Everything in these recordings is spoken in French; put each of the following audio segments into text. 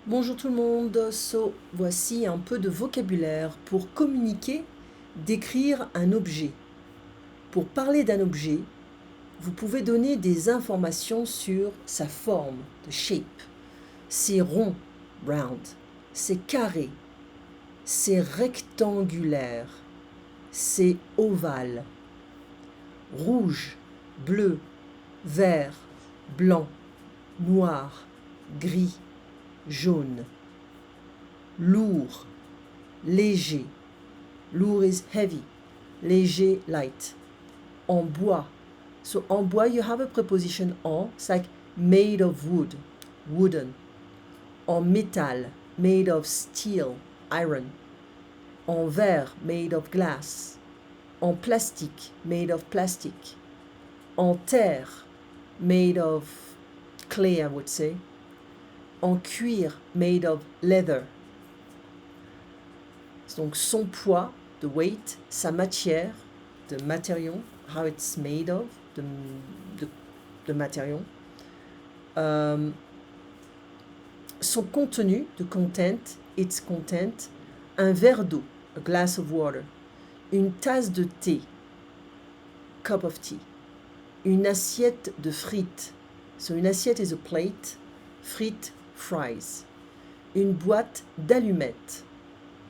Bonjour tout le monde, voici un peu de vocabulaire pour communiquer, décrire un objet. Pour parler d'un objet, vous pouvez donner des informations sur sa forme, the shape. C'est rond, round. C'est carré. C'est rectangulaire. C'est ovale. Rouge, bleu, vert, blanc, noir, gris, jaune. Lourd, léger. Lourd is heavy. Léger, light. En bois. So en bois, you have a preposition en. It's like made of wood, wooden. En métal, made of steel, iron. En verre, made of glass. En plastique, made of plastic. En terre, made of clay, I would say. En cuir, made of leather. Donc son poids, the weight, sa matière, the matériau, how it's made of, the matériau. Son contenu, the content, its content, un verre d'eau, a glass of water, une tasse de thé, cup of tea, une assiette de frites, so une assiette is a plate, frites, fries, une boîte d'allumettes,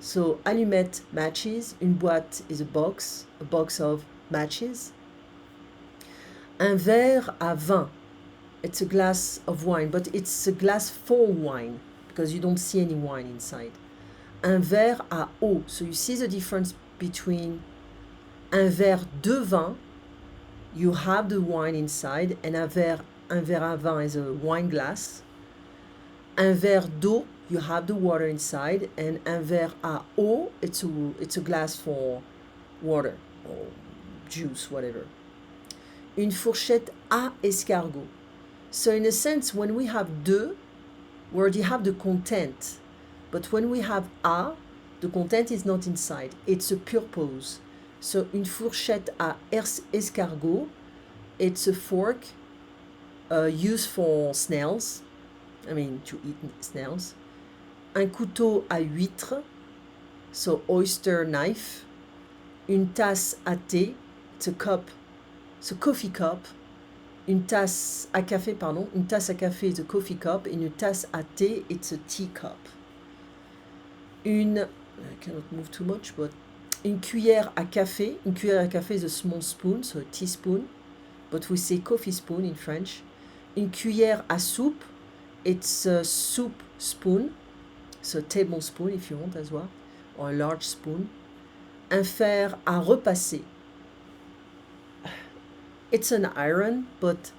so allumette, matches, une boîte is a box of matches, un verre à vin, it's a glass of wine, but it's a glass for wine, because you don't see any wine inside. Un verre à eau, so you see the difference between un verre de vin, you have the wine inside, and un verre à vin is a wine glass. Un verre d'eau, you have the water inside, and un verre à eau, it's a glass for water, or juice, whatever. Une fourchette à escargot. So in a sense, when we have de, we already have the content. But when we have à, the content is not inside. It's a purpose. So une fourchette à escargot, it's a fork used for snails. I mean, to eat snails. Un couteau à huître, so oyster knife. Une tasse à thé, it's a cup, it's a coffee cup. Une tasse à café, is a coffee cup. Et une tasse à thé, it's a tea cup. I cannot move too much, but une cuillère à café is a small spoon, so a teaspoon, but we say coffee spoon in French. Une cuillère à soupe, it's a soup spoon, so a tablespoon if you want as well, or a large spoon. Un fer à repasser, it's an iron, but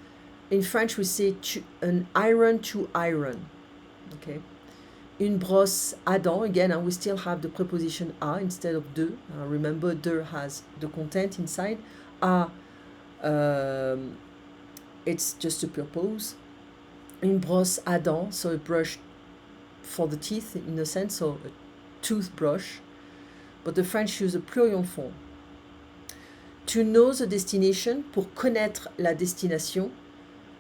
in French we say an iron to iron. Okay. Une brosse à dents, again, we still have the preposition à instead of de. Remember, de has the content inside. À, it's just a purpose. Une brosse à dents, so a brush for the teeth in a sense, so a toothbrush. But the French use a pluriel form. To know the destination, pour connaître la destination,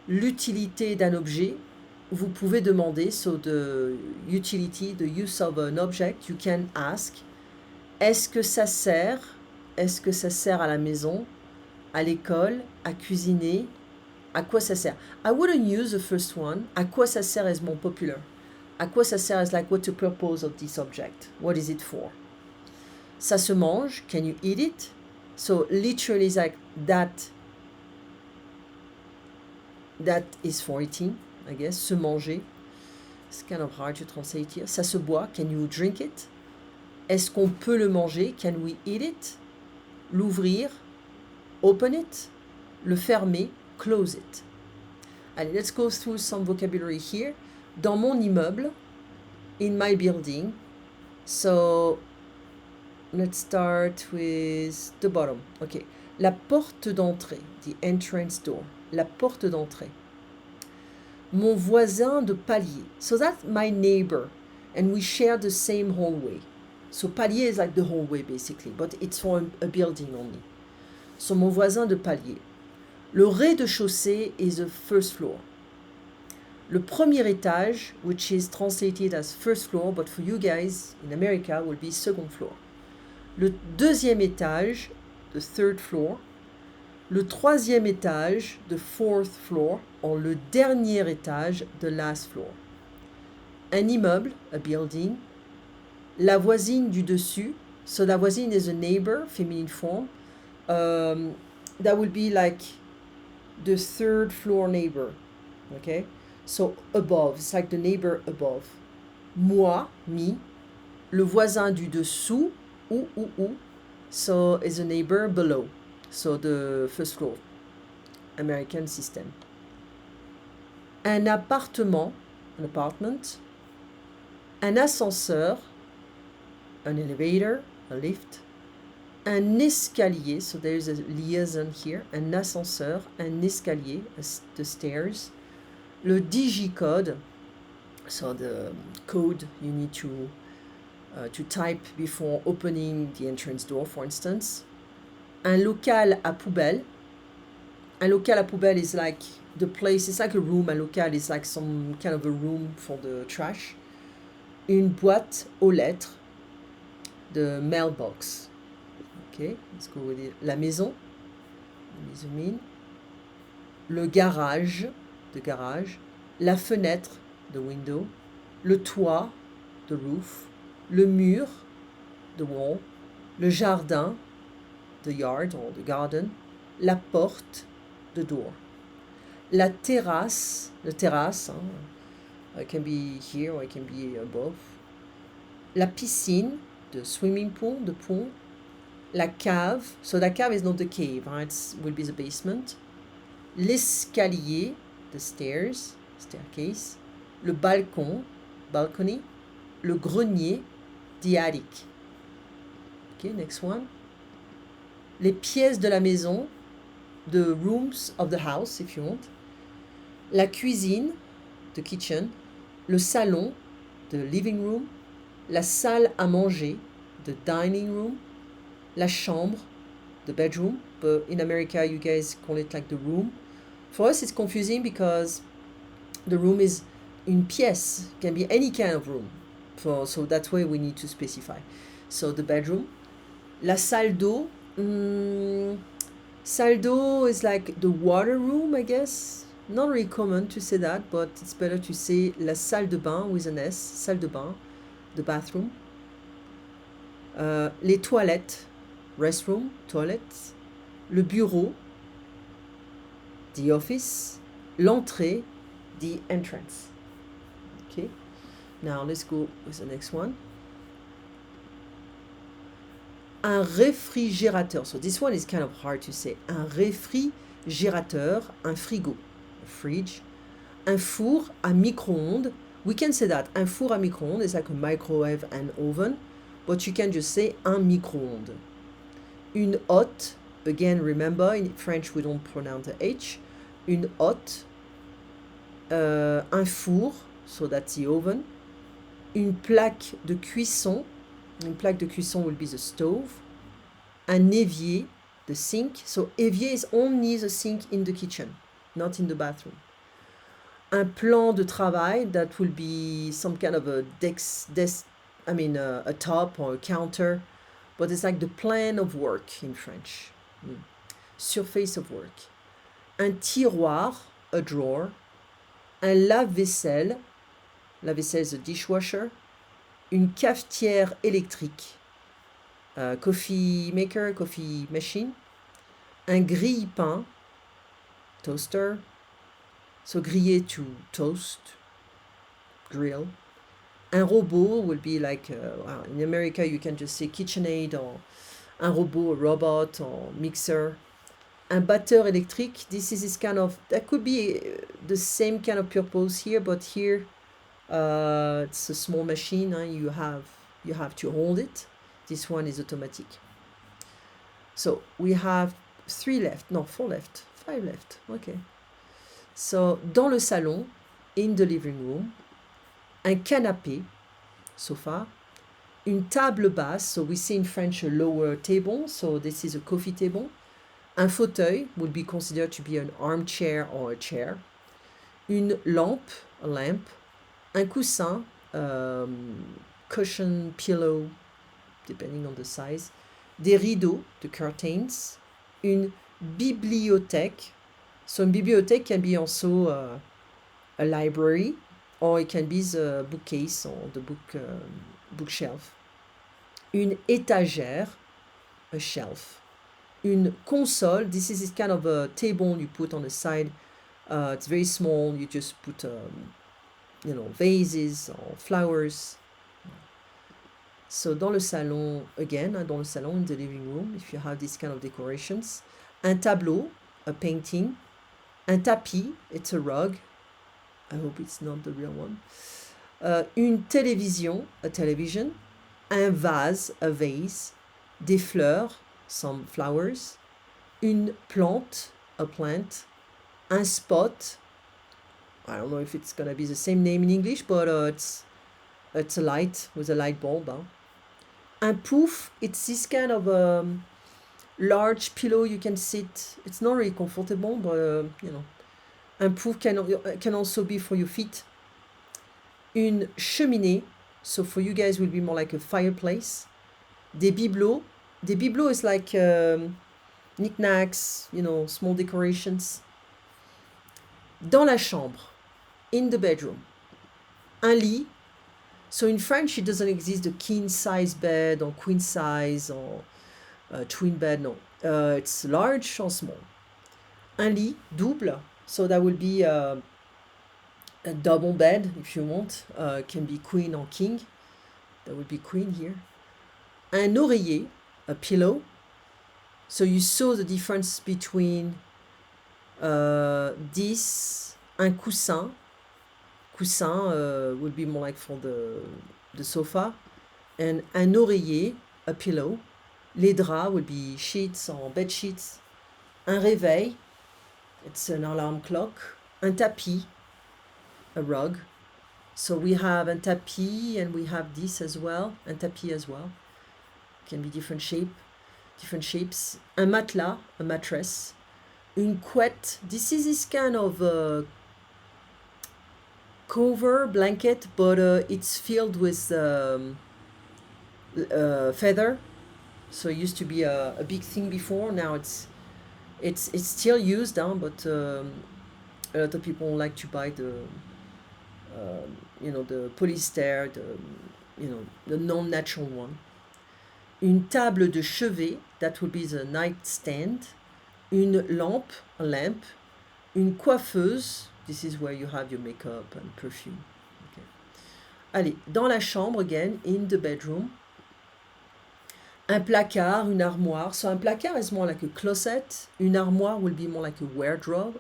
l'utilité d'un objet, vous pouvez demander, so the utility, the use of an object, you can ask, est-ce que ça sert à la maison, à l'école, à cuisiner, à quoi ça sert? I wouldn't use the first one, à quoi ça sert is more popular. À quoi ça sert is like, what's the purpose of this object? What is it for? Ça se mange, can you eat it? So literally it's like that is for eating, I guess, se manger. It's kind of hard to translate here. Ça se boit, can you drink it? Est-ce qu'on peut le manger? Can we eat it? L'ouvrir, open it. Le fermer, close it. Allez, let's go through some vocabulary here. Dans mon immeuble, in my building. So let's start with the bottom. Okay. La porte d'entrée, the entrance door. La porte d'entrée. Mon voisin de palier. So that's my neighbor. And we share the same hallway. So palier is like the hallway basically, but it's for a building only. So mon voisin de palier. Le rez-de-chaussée is the first floor. Le premier étage, which is translated as first floor, but for you guys in America will be second floor. Le deuxième étage, the third floor. Le troisième étage, the fourth floor, or le dernier étage, the last floor. Un immeuble, a building. La voisine du dessus, so la voisine is a neighbor, feminine form. That will be like the third floor neighbor, okay? So above, it's like the neighbor above. Moi, me, le voisin du dessous, ou, so is a neighbor below. So the first floor, American system. Un appartement, an apartment. Un ascenseur, an elevator, a lift. Un escalier, so there's a liaison here. Un ascenseur, un escalier, the stairs. Le digicode, so the code you need to type before opening the entrance door, for instance. Un local à poubelle. Un local à poubelle is like the place, it's like a room. Un local is like some kind of a room for the trash. Une boîte aux lettres, the mailbox. Okay, let's go with it. La maison, let me zoom in. Le garage, the garage. La fenêtre, the window. Le toit, the roof. Le mur, the wall. Le jardin, the yard or the garden. La porte, the door. La terrasse, the terrasse, it can be here or it can be above. La piscine, the swimming pool, the pool. La cave, so the cave is not the cave, it will be the basement. L'escalier, the stairs, staircase. Le balcon, balcony. Le grenier, the attic. Okay, next one. Les pièces de la maison, the rooms of the house, if you want. La cuisine, the kitchen. Le salon, the living room. La salle à manger, the dining room. La chambre, the bedroom. But in America, you guys call it like the room. For us, it's confusing because the room is une pièce, can be any kind of room. So that way we need to specify. So the bedroom. La salle d'eau. Salle d'eau is like the water room, I guess. Not really common to say that, but it's better to say la salle de bain with an S, salle de bain, the bathroom. Les toilettes, restroom, toilets. Le bureau, the office. L'entrée, the entrance. Okay, now let's go with the next one. Un réfrigérateur. So this one is kind of hard to say. Un réfrigérateur, un frigo, a fridge. Un four à micro-ondes. We can say that. Un four à micro-ondes is like a microwave and oven, but you can just say un micro-ondes. Une hotte. Again, remember, in French we don't pronounce the H. Une hotte. Un four, so that's the oven. Une plaque de cuisson. Une plaque de cuisson will be the stove. Un évier, the sink. So évier is only the sink in the kitchen, not in the bathroom. Un plan de travail, that will be some kind of a a top or a counter, but it's like the plan of work in French. Surface of work. Un tiroir, a drawer. Un lave-vaisselle. Lave-vaisselle is a dishwasher. Une cafetière électrique, coffee maker, coffee machine. Un grille-pain, toaster. So griller to toast, grill. Un robot will be like, in America you can just say KitchenAid, or un robot, a robot, or mixer. Un batteur électrique, this is kind of, that could be the same kind of purpose here, but here it's a small machine, you have to hold it. This one is automatic. So we have 4 left, 5 left. Okay. So dans le salon, in the living room, un canapé, sofa, une table basse, so we say in French a lower table, so this is a coffee table. Un fauteuil would be considered to be an armchair or a chair. Une lampe, a lamp, un coussin, cushion, pillow, depending on the size, des rideaux, the curtains, une bibliothèque. So a bibliothèque can be also a library, or it can be the bookcase or the bookshelf. Une étagère, a shelf. Une console, this is kind of a table you put on the side. It's very small, you just put vases or flowers. So dans le salon, again, dans le salon, in the living room, if you have this kind of decorations. Un tableau, a painting. Un tapis, it's a rug. I hope it's not the real one. Une télévision, a television. Un vase, a vase. Des fleurs, some flowers. Une plante, a plant. Un spot, I don't know if it's gonna be the same name in English, but it's a light with a light bulb. Un pouf, it's this kind of large pillow you can sit. It's not really comfortable, but Un pouf can also be for your feet. Une cheminée, so for you guys will be more like a fireplace. Des bibelots. Des bibelots is like knickknacks, small decorations. Dans la chambre, in the bedroom. Un lit. So in French, it doesn't exist a king size bed or queen size or twin bed. No, it's large or small. Un lit double. So that will be a double bed if you want. Can be queen or king. That would be queen here. Un oreiller, a pillow. So you saw the difference between this, un coussin. Coussin would be more like for the sofa. And un oreiller, a pillow. Les draps would be sheets or bed sheets. Un réveil, it's an alarm clock. Un tapis, a rug. So we have un tapis and we have this as well, un tapis as well. Can be different shapes. Un matelas, a mattress. Une couette, this is this kind of cover, blanket, but it's filled with feather. So it used to be a big thing before. Now it's still used, but a lot of people like to buy the polyester, the non-natural one. Une table de chevet, that would be the nightstand. Une lampe, a lamp. Une coiffeuse, this is where you have your makeup and perfume. Okay. Allez, dans la chambre, again, in the bedroom. Un placard, une armoire. So un placard is more like a closet. Une armoire will be more like a wardrobe.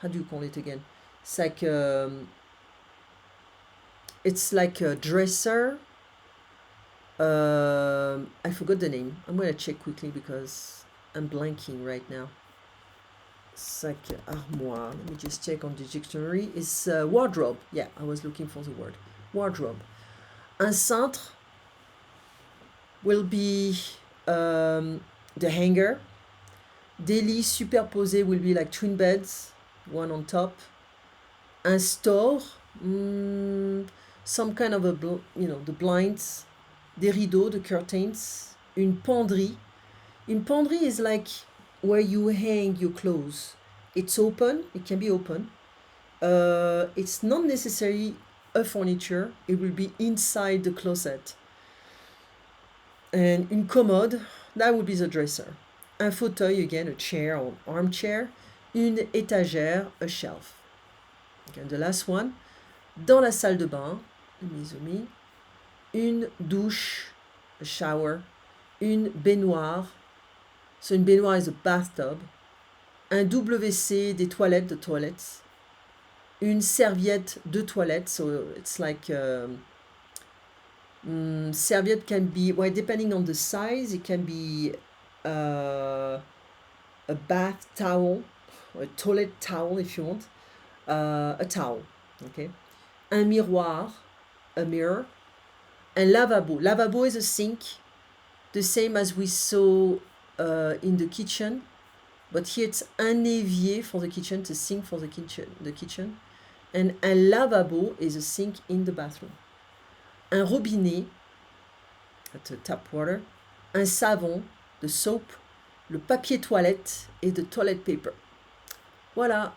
How do you call it again? It's like a dresser. I forgot the name. I'm going to check quickly because I'm blanking right now. Sac armoire. Let me just check on the dictionary. It's wardrobe. Yeah, I was looking for the word. Wardrobe. Un cintre will be the hanger. Des lits superposés will be like twin beds, one on top. Un store, some kind of the blinds. Des rideaux, the curtains. Une penderie. Une penderie is like where you hang your clothes. It's open, it can be open. It's not necessarily a furniture, it will be inside the closet. And une commode, that would be the dresser. Un fauteuil, again, a chair or armchair. Une étagère, a shelf. Okay, the last one. Dans la salle de bain, let me zoom in. Une douche, a shower. Une baignoire. So une baignoire is a bathtub. Un WC, des toilettes, the toilets. Une serviette de toilette, so it's like serviette can be, well, depending on the size, it can be a bath towel, or a toilet towel if you want, a towel, okay. Un miroir, a mirror. Un lavabo. Lavabo is a sink, the same as we saw in the kitchen. but here it's un évier for the kitchen, it's a sink for the kitchen. And un lavabo is a sink in the bathroom. Un robinet, that's tap water. Un savon, the soap. Le papier toilette et the toilet paper. Voilà.